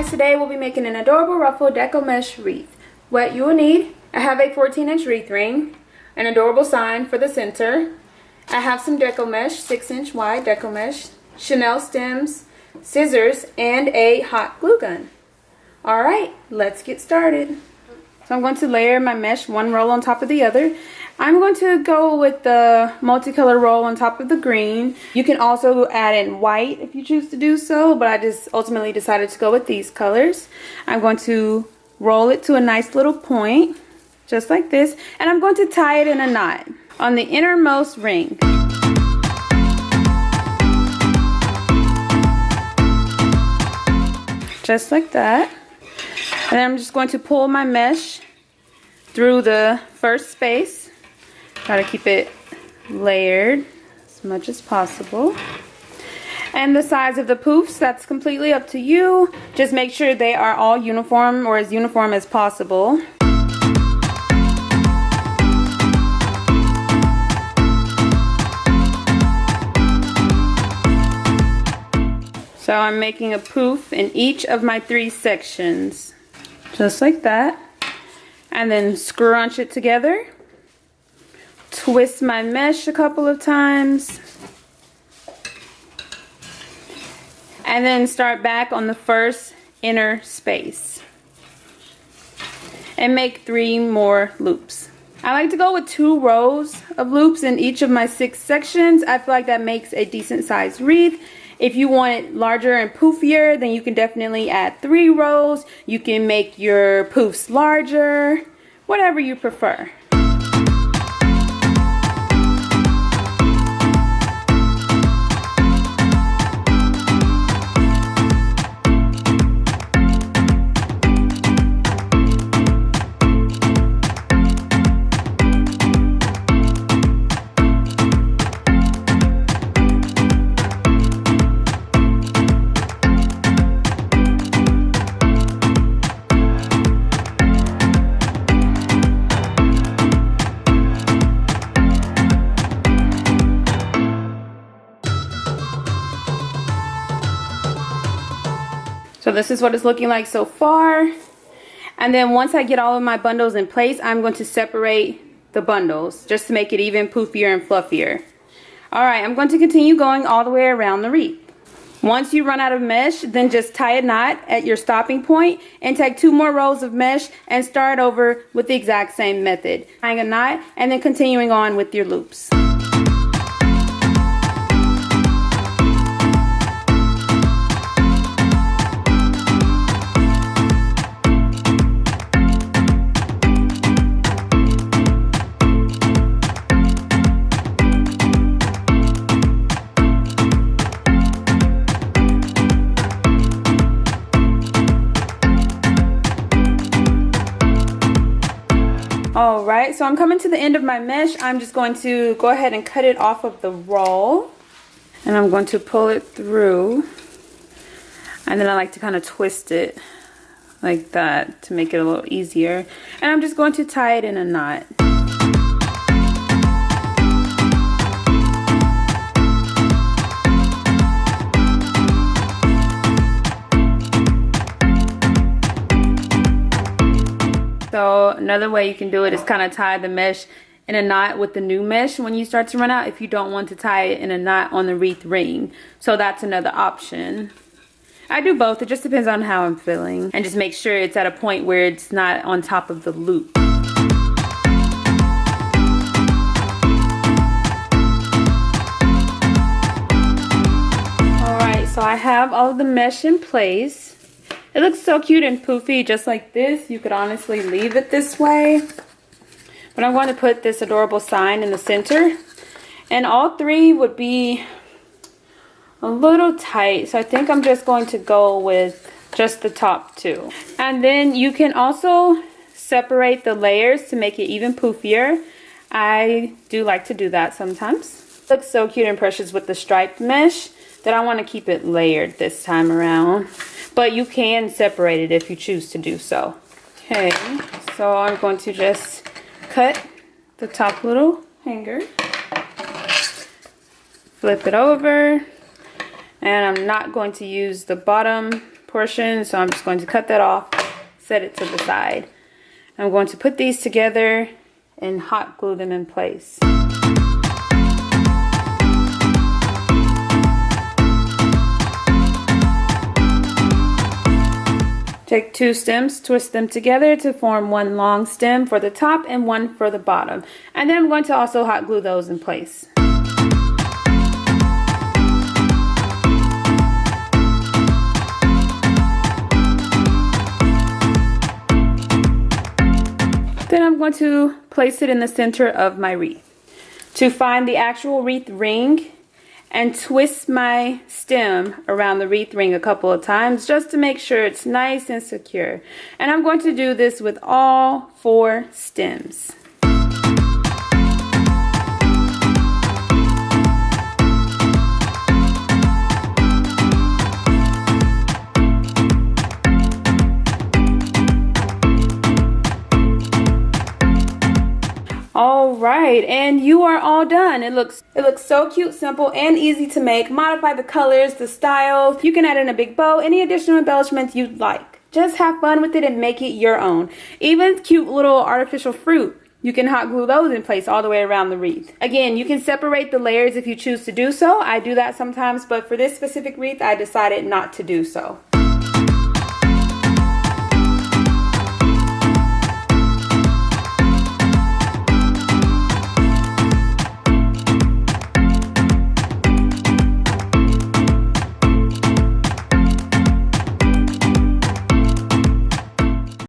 guys, today we'll be making an adorable ruffle deco mesh wreath. What you will need, I have a 14-inch wreath ring, an adorable sign for the center. I have some deco mesh, 6-inch wide deco mesh, Chanel stems, scissors, and a hot glue gun. Alright, let's get started. So I'm going to layer my mesh one roll on top of the other. I'm going to go with the multicolor roll on top of the green. You can also add in white if you choose to do so, but I just ultimately decided to go with these colors. I'm going to roll it to a nice little point, just like this, and I'm going to tie it in a knot on the innermost ring. Just like that. And then I'm just going to pull my mesh through the first space. Try to keep it layered as much as possible. And the size of the poofs, that's completely up to you. Just make sure they are all uniform, or as uniform as possible. So I'm making a poof in each of my 3 sections. Just like that. And then scrunch it together. Twist my mesh a couple of times. And then start back on the first inner space. And make 3 more loops. I like to go with 2 rows of loops in each of my 6 sections. I feel like that makes a decent sized wreath. If you want it larger and poofier, then you can definitely add 3 rows. You can make your poofs larger, whatever you prefer. So this is what it's looking like so far. And then once I get all of my bundles in place, I'm going to separate the bundles just to make it even poofier and fluffier. Alright, I'm going to continue going all the way around the wreath. Once you run out of mesh, then just tie a knot at your stopping point and take 2 more rows of mesh and start over with the exact same method. Tying a knot and then continuing on with your loops. Alright, so I'm coming to the end of my mesh. I'm just going to go ahead and cut it off of the roll. And I'm going to pull it through. And then I like to kind of twist it like that to make it a little easier. And I'm just going to tie it in a knot. So another way you can do it is kind of tie the mesh in a knot with the new mesh when you start to run out, if you don't want to tie it in a knot on the wreath ring. So that's another option. I do both. It just depends on how I'm feeling. And just make sure it's at a point where it's not on top of the loop. Alright, so I have all of the mesh in place. It looks so cute and poofy just like this. You could honestly leave it this way. But I'm going to put this adorable sign in the center. And all 3 would be a little tight. So I think I'm just going to go with just the top 2. And then you can also separate the layers to make it even poofier. I do like to do that sometimes. It looks so cute and precious with the striped mesh that I want to keep it layered this time around. But you can separate it if you choose to do so. Okay, so I'm going to just cut the top little hanger. Flip it over. And I'm not going to use the bottom portion, so I'm just going to cut that off, set it to the side. I'm going to put these together and hot glue them in place. Take 2 stems, twist them together to form one long stem for the top and one for the bottom. And then I'm going to also hot glue those in place. Then I'm going to place it in the center of my wreath. To find the actual wreath ring and twist my stem around the wreath ring a couple of times just to make sure it's nice and secure. And I'm going to do this with all 4 stems. Alright, and you are all done. It looks so cute, simple, and easy to make. Modify the colors, the styles. You can add in a big bow, any additional embellishments you'd like. Just have fun with it and make it your own. Even cute little artificial fruit, you can hot glue those in place all the way around the wreath. Again, you can separate the layers if you choose to do so. I do that sometimes, but for this specific wreath, I decided not to do so.